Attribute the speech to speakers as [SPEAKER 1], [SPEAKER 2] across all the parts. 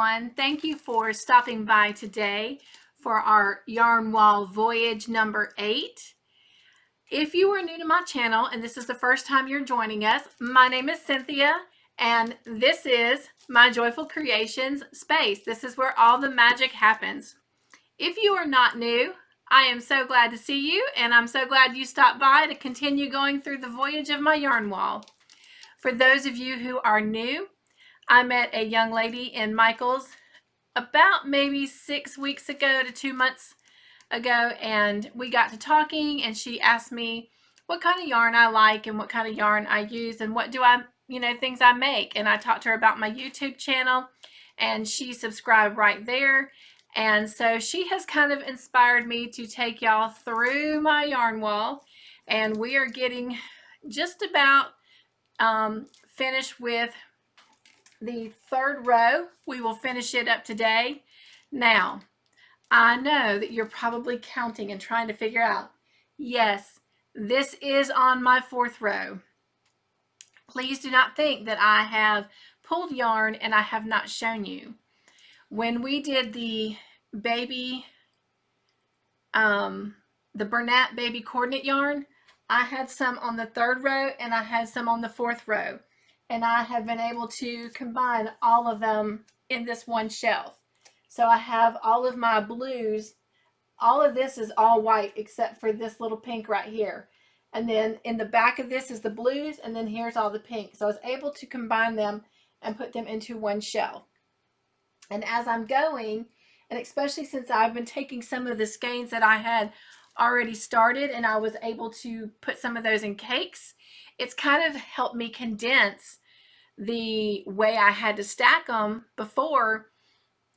[SPEAKER 1] everyone. Thank you for stopping by today for our Yarn Wall Voyage number 8. If you are new to my channel and this is the first time you're joining us, my name is Cynthia and this is my Joyful Creations space. This is where all the magic happens. If you are not new, I am so glad to see you, and I'm so glad you stopped by to continue going through the voyage of my yarn wall. For those of you who are new, I met a young lady in Michael's about maybe 6 weeks ago to 2 months ago, and we got to talking, and she asked me what kind of yarn I like and what kind of yarn I use and what do I, things I make. And I talked to her about my YouTube channel, and she subscribed right there. And so she has kind of inspired me to take y'all through my yarn wall, and we are getting just about finished with the 3rd row. We will finish it up today. Now, I know that you're probably counting and trying to figure out, yes, this is on my 4th row. Please do not think that I have pulled yarn and I have not shown you. When we did the baby, the Bernat baby coordinate yarn, I had some on the 3rd row and I had some on the 4th row. And I have been able to combine all of them in this one shelf. So I have all of my blues. All of this is all white except for this little pink right here. And then in the back of this is the blues, and then here's all the pink. So I was able to combine them and put them into one shelf. And as I'm going, and especially since I've been taking some of the skeins that I had already started and I was able to put some of those in cakes, it's kind of helped me condense the way I had to stack them. Before,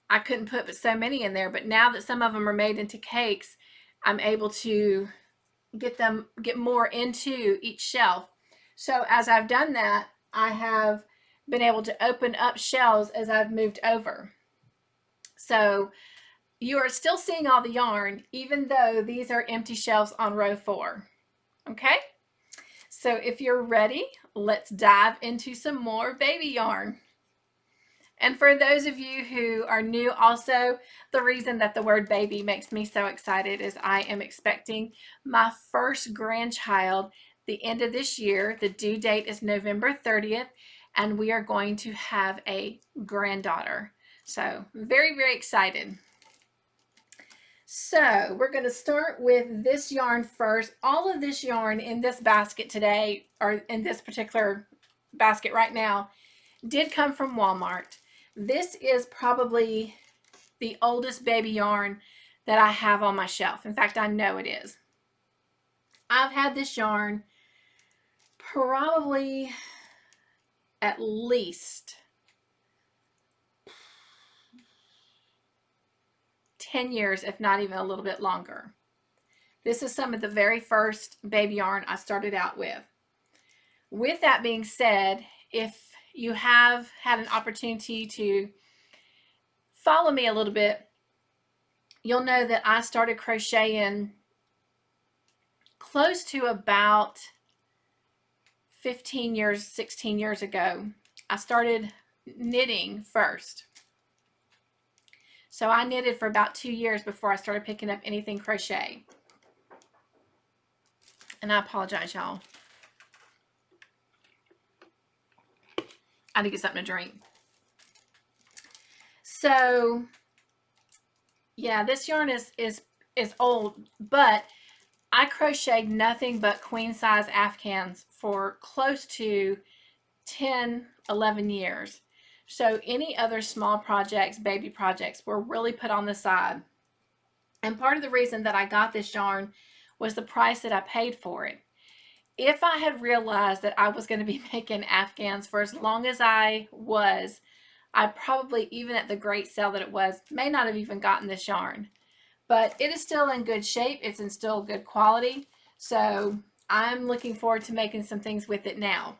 [SPEAKER 1] I couldn't put so many in there, but now that some of them are made into cakes, I'm able to get more into each shelf. So as I've done that, I have been able to open up shelves as I've moved over. So you are still seeing all the yarn, even though these are empty shelves on row 4. Okay? So if you're ready, let's dive into some more baby yarn. And for those of you who are new also, the reason that the word baby makes me so excited is I am expecting my first grandchild the end of this year. The due date is November 30th, and we are going to have a granddaughter. So very, very excited. So we're going to start with this yarn first. All of this yarn in this basket today, or in this particular basket right now, did come from Walmart. This is probably the oldest baby yarn that I have on my shelf. In fact, I know it is. I've had this yarn probably at least 10 years, if not even a little bit longer. This is some of the very first baby yarn I started out with. With that being said, if you have had an opportunity to follow me a little bit, you'll know that I started crocheting close to about 15 years, 16 years ago. I started knitting first. So I knitted for about 2 years before I started picking up anything crochet. And I apologize, y'all. I had to get something to drink. So yeah, this yarn is old, but I crocheted nothing but queen size afghans for close to 10, 11 years. So any other small projects, baby projects, were really put on the side. And part of the reason that I got this yarn was the price that I paid for it. If I had realized that I was going to be making afghans for as long as I was, I probably, even at the great sale that it was, may not have even gotten this yarn. But it is still in good shape. It's in still good quality. So I'm looking forward to making some things with it now.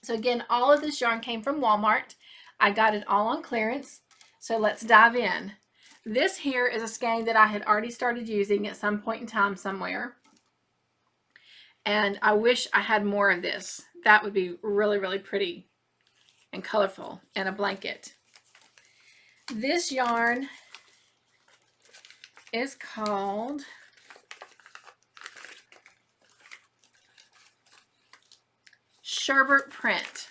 [SPEAKER 1] So again, all of this yarn came from Walmart. I got it all on clearance. So let's dive in. This here is a skein that I had already started using at some point in time somewhere. And I wish I had more of this. That would be really, really pretty and colorful, and a blanket. This yarn is called Sherbet Print.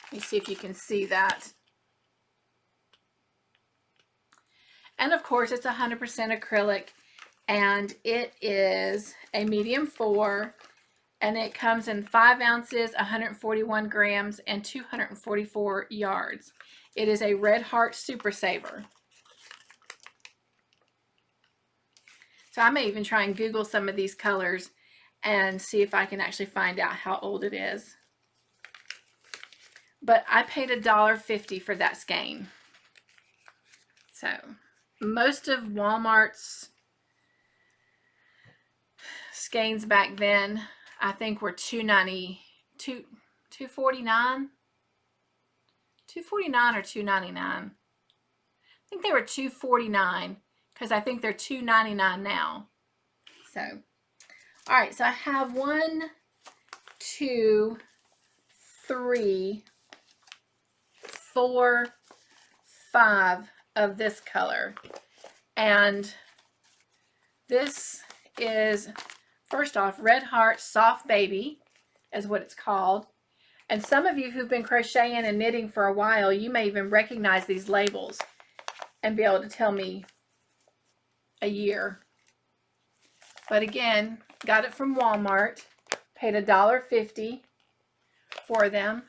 [SPEAKER 1] Let me see if you can see that. And of course it's 100% acrylic, and it is a medium 4, and it comes in 5 ounces, 141 grams, and 244 yards. It is a Redheart Super Saver. So I may even try and Google some of these colors and see if I can actually find out how old it is. But I paid $1.50 for that skein. So most of Walmart's skeins back then, I think, were $2.49 or $2.99. I think they were $2.49 because I think they're $2.99 now. So, all right, so I have 1, 2, 3, 4, 5 of this color, and this is, first off, Redheart Soft Baby is what it's called. And some of you who've been crocheting and knitting for a while, you may even recognize these labels and be able to tell me a year. But again, got it from Walmart, paid $1.50 for them,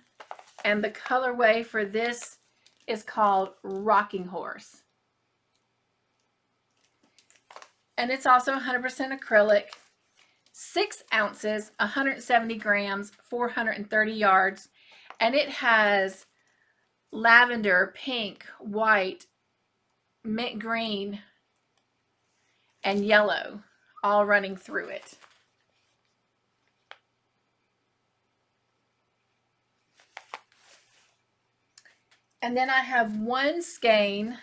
[SPEAKER 1] and the colorway for this is called Rocking Horse. And it's also 100% acrylic, 6 ounces, 170 grams, 430 yards, and it has lavender, pink, white, mint green, and yellow all running through it. And then I have 1 skein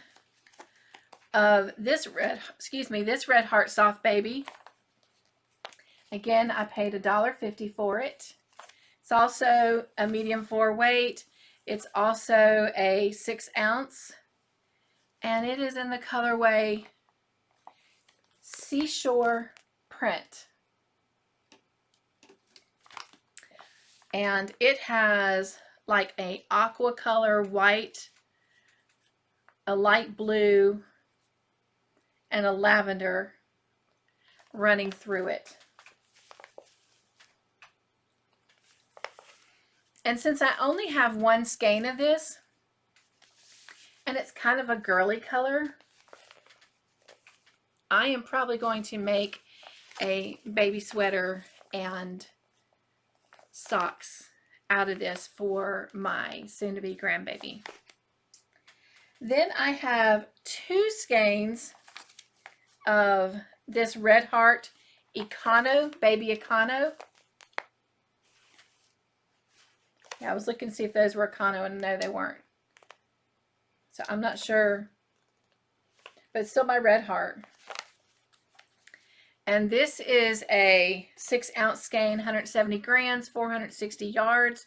[SPEAKER 1] of this Redheart Soft Baby. Again, I paid $1.50 for it. It's also a medium 4 weight. It's also a 6 ounce, and it is in the colorway Seashore Print. And it has like a aqua color white, a light blue, and a lavender running through it. And since I only have 1 skein of this, and it's kind of a girly color, I am probably going to make a baby sweater and socks out of this for my soon-to-be grandbaby. Then I have 2 skeins of this Redheart Econo, Baby Econo. Yeah, I was looking to see if those were Econo, and no, they weren't. So I'm not sure, but it's still by Redheart. And this is a 6 ounce skein, 170 grams, 460 yards,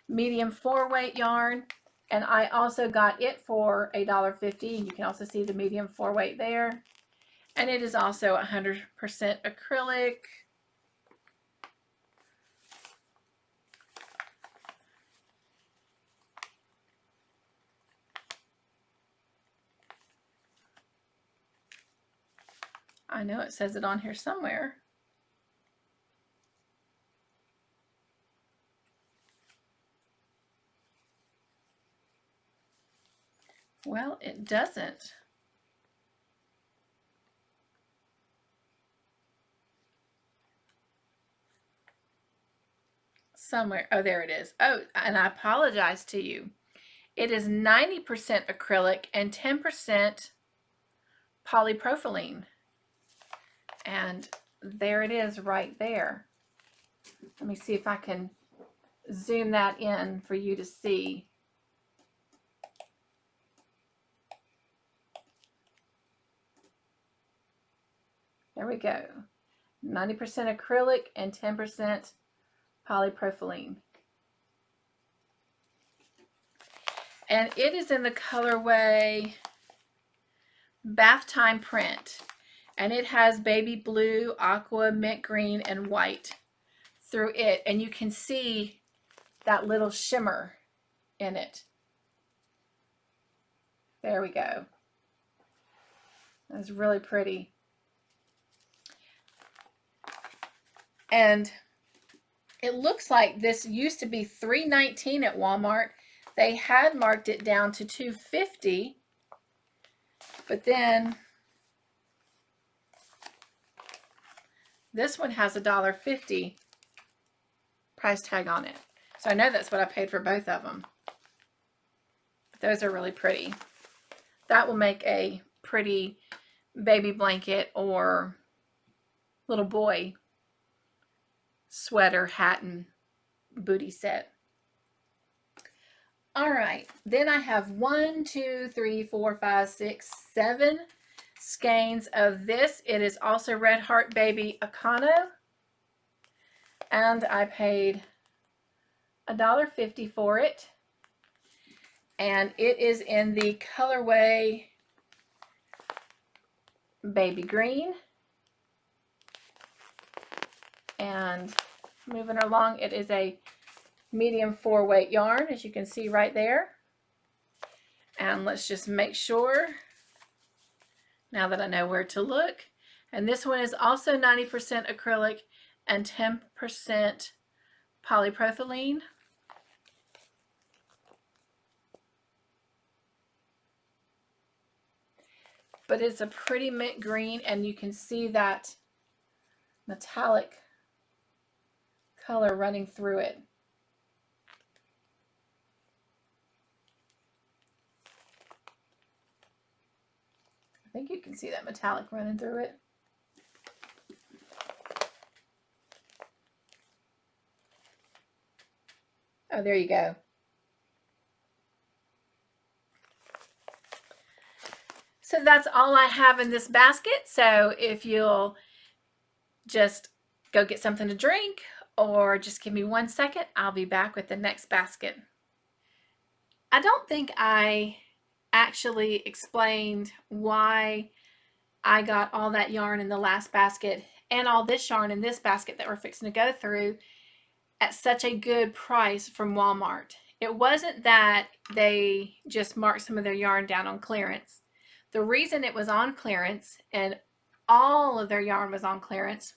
[SPEAKER 1] medium 4 weight yarn. And I also got it for $1.50. You can also see the medium 4 weight there. And it is also 100% acrylic. I know it says it on here somewhere. Well, it doesn't. Somewhere. Oh, there it is. Oh, and I apologize to you. It is 90% acrylic and 10% polypropylene. And there it is right there. Let me see if I can zoom that in for you to see. There we go. 90% acrylic and 10% polypropylene. And it is in the colorway Bath Time print, and it has baby blue, aqua, mint green, and white through it, and you can see that little shimmer in it. There we go. That's really pretty. And it looks like this used to be $3.19 at Walmart. They had marked it down to $2.50, but then this one has a $1.50 price tag on it. So I know that's what I paid for both of them. But those are really pretty. That will make a pretty baby blanket or little boy sweater, hat, and booty set. All right, then I have 1, 2, 3, 4, 5, 6, 7 skeins of this. It is also Redheart Baby Econo, and I paid $1.50 for it, and it is in the colorway Baby Green. And moving along, it is a medium 4-weight yarn, as you can see right there. And let's just make sure, now that I know where to look. And this one is also 90% acrylic and 10% polypropylene. But it's a pretty mint green, and you can see that metallic color running through it. I think you can see that metallic running through it. Oh, there you go. So that's all I have in this basket. So if you'll just go get something to drink or just give me 1 second, I'll be back with the next basket. I don't think I actually explained why I got all that yarn in the last basket and all this yarn in this basket that we're fixing to go through at such a good price from Walmart. It wasn't that they just marked some of their yarn down on clearance. The reason it was on clearance and all of their yarn was on clearance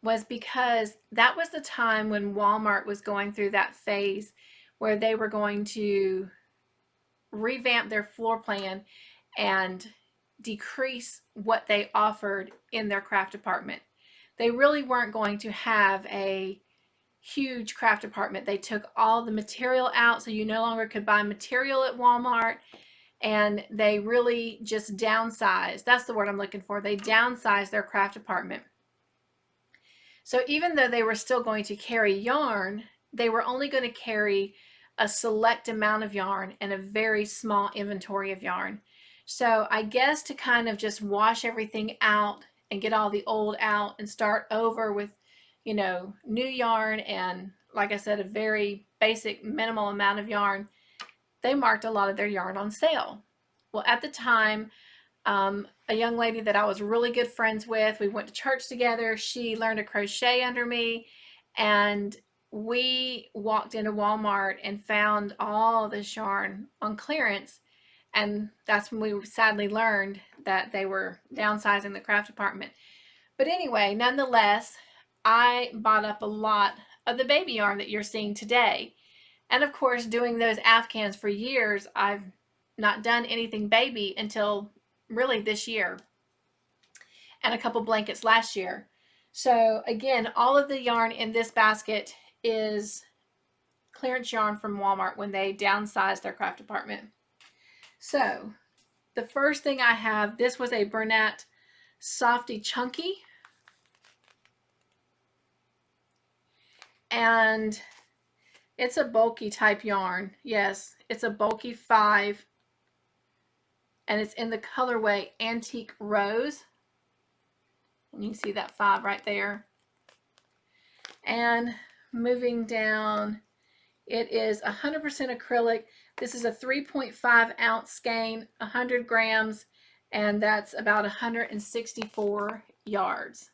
[SPEAKER 1] was because that was the time when Walmart was going through that phase where they were going to revamp their floor plan and decrease what they offered in their craft department. They really weren't going to have a huge craft department. They took all the material out, so you no longer could buy material at Walmart, and they really just downsized. That's the word I'm looking for. They downsized their craft department. So even though they were still going to carry yarn, they were only going to carry a select amount of yarn and a very small inventory of yarn. So I guess to kind of just wash everything out and get all the old out and start over with, you know, new yarn and, like I said, a very basic minimal amount of yarn, they marked a lot of their yarn on sale. Well, at the time, a young lady that I was really good friends with, we went to church together. She learned to crochet under me, and we walked into Walmart and found all this yarn on clearance. And that's when we sadly learned that they were downsizing the craft department. But anyway, nonetheless, I bought up a lot of the baby yarn that you're seeing today. And of course, doing those Afghans for years, I've not done anything baby until really this year, and a couple blankets last year. So again, all of the yarn in this basket is clearance yarn from Walmart when they downsized their craft department. So the first thing I have, this was a Bernat Softee Chunky. And it's a bulky type yarn. Yes, it's a bulky 5. And it's in the colorway Antique Rose. And you can see that 5 right there. And moving down, it is 100% acrylic This is a 3.5 ounce skein, 100 grams, and that's about 164 yards.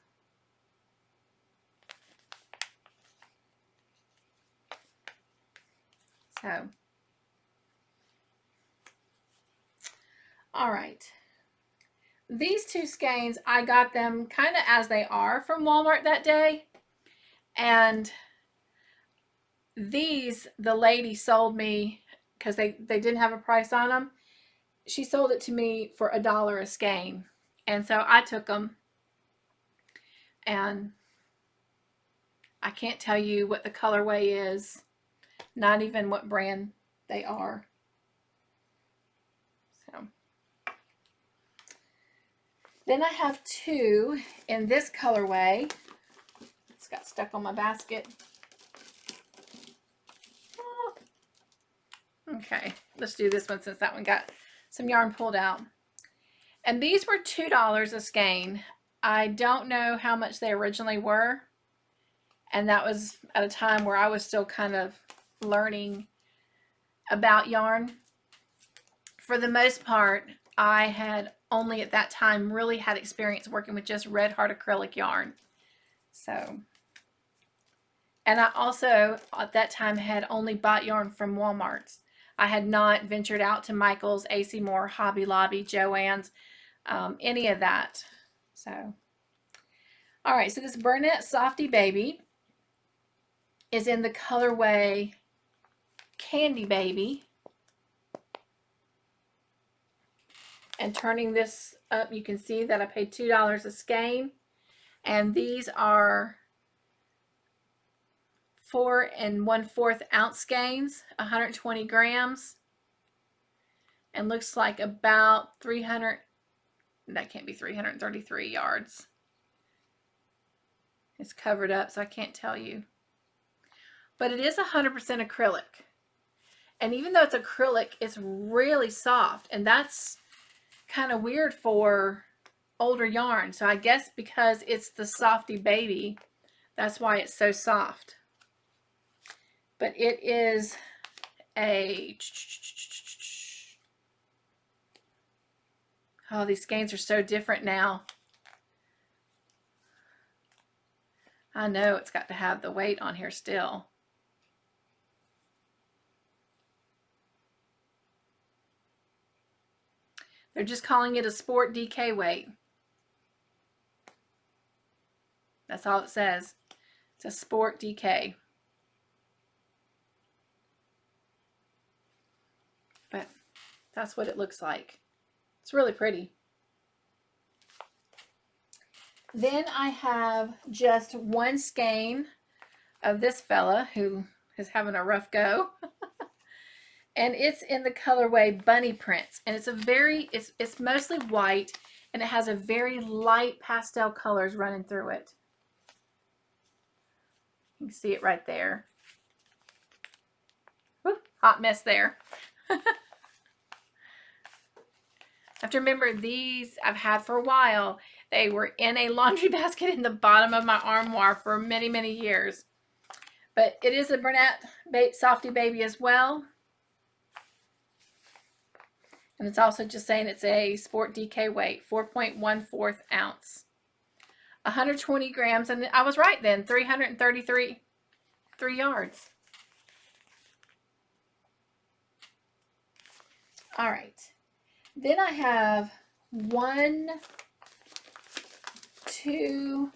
[SPEAKER 1] So, all right. These two skeins, I got them kind of as they are from Walmart that day. And these, the lady sold me, because they didn't have a price on them. She sold it to me for $1 a skein. And so I took them. And I can't tell you what the colorway is. Not even what brand they are. So. Then I have two in this colorway. It's got stuck on my basket. Oh. Okay, let's do this one since that one got some yarn pulled out. And these were $2 a skein. I don't know how much they originally were. And that was at a time where I was still kind of learning about yarn. For the most part, I had only at that time really had experience working with just Redheart acrylic yarn. So, and I also at that time had only bought yarn from Walmart's. I had not ventured out to Michael's, AC Moore, Hobby Lobby, Joann's, any of that. So, all right, so this Bernat Softee baby is in the colorway Candy Baby. And turning this up, you can see that I paid $2 a skein. And these are 4 1/4 ounce skeins, 120 grams. And looks like about 300, that can't be 333 yards. It's covered up, so I can't tell you. But it is 100% acrylic. And even though it's acrylic, it's really soft. And that's kind of weird for older yarn. So I guess because it's the Softee baby, that's why it's so soft. But it is a, oh, these skeins are so different now. I know it's got to have the weight on here still. They're just calling it a sport DK weight. That's all it says. It's a sport DK. But that's what it looks like. It's really pretty. Then I have just one skein of this fella who is having a rough go. And it's in the colorway Bunny Prints. And it's a very, it's mostly white, and it has a very light pastel colors running through it. You can see it right there. Woo, hot mess there. I have to remember these I've had for a while. They were in a laundry basket in the bottom of my armoire for many, many years. But it is a Bernat Softee baby as well. And it's also just saying it's a sport DK weight, 4.14 ounce. 120 grams, and I was right then, 333 yards. All right. Then I have 1, 2,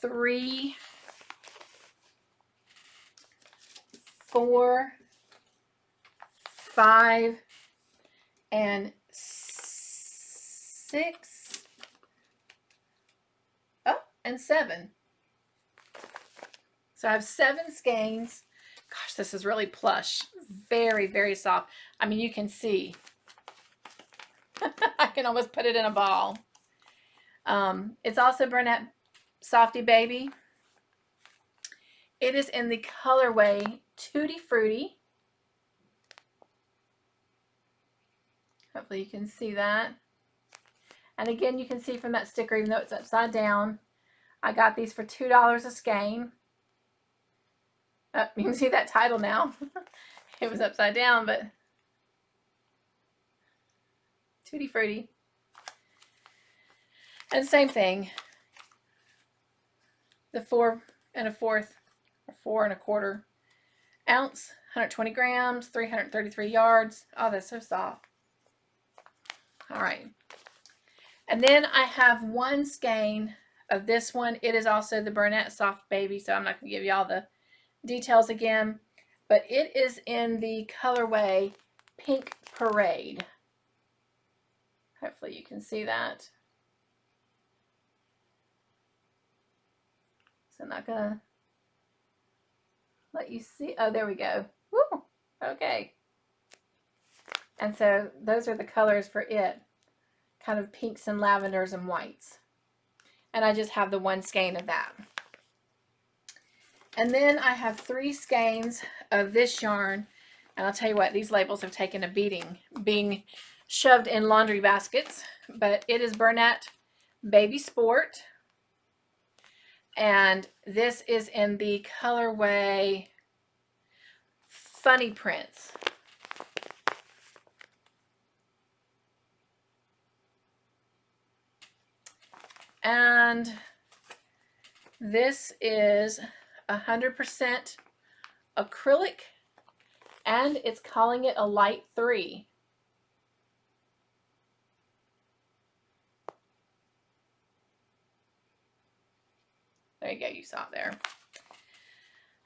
[SPEAKER 1] 3, 4, 5, and 6. Oh, and 7. So I have 7 skeins. Gosh, this is really plush. Very, very soft. I mean, you can see. I can almost put it in a ball. It's also Bernat Softee baby. It is in the colorway Tutti Frutti. Hopefully you can see that. And again, you can see from that sticker, even though it's upside down, I got these for $2 a skein. Oh, you can see that title now. It was upside down, but tutti frutti. And same thing. The 4 1/4 or 4 1/4 ounce, 120 grams, 333 yards. Oh, that's so soft. All right. And then I have one skein of this one. It is also the Bernat Soft Baby, so I'm not going to give you all the details again, but it is in the colorway Pink Parade. Hopefully you can see that. So I'm not going to let you see. Oh, there we go. Woo! Okay. And so those are the colors for it. Kind of pinks and lavenders and whites. And I just have the one skein of that. And then I have 3 skeins of this yarn. And I'll tell you what, these labels have taken a beating being shoved in laundry baskets. But it is Bernat Baby Sport. And this is in the colorway Funny Prints. And this is 100% acrylic, and it's calling it a light 3. There you go, you saw it there.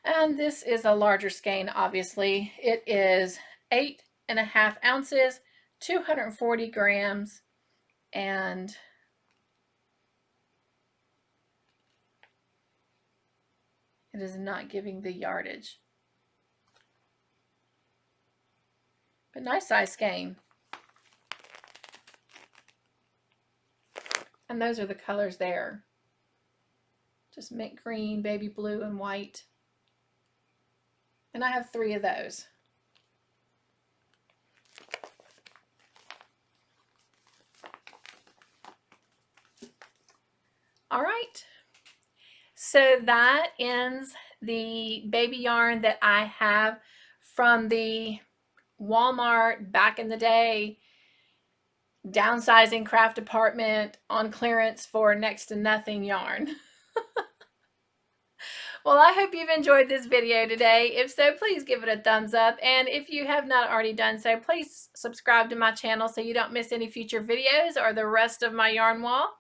[SPEAKER 1] And this is a larger skein, obviously. It is 8 1/2 ounces, 240 grams, and it is not giving the yardage. But nice size skein. And those are the colors there. Just mint green, baby blue, and white. And I have 3 of those. All right. So that ends the baby yarn that I have from the Walmart back in the day downsizing craft department on clearance for next to nothing yarn. Well, I hope you've enjoyed this video today. If so, please give it a thumbs up. And if you have not already done so, please subscribe to my channel so you don't miss any future videos or the rest of my yarn wall.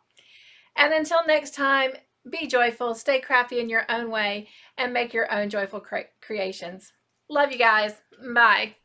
[SPEAKER 1] And until next time, be joyful, stay crafty in your own way, and make your own joyful creations. Love you guys. Bye.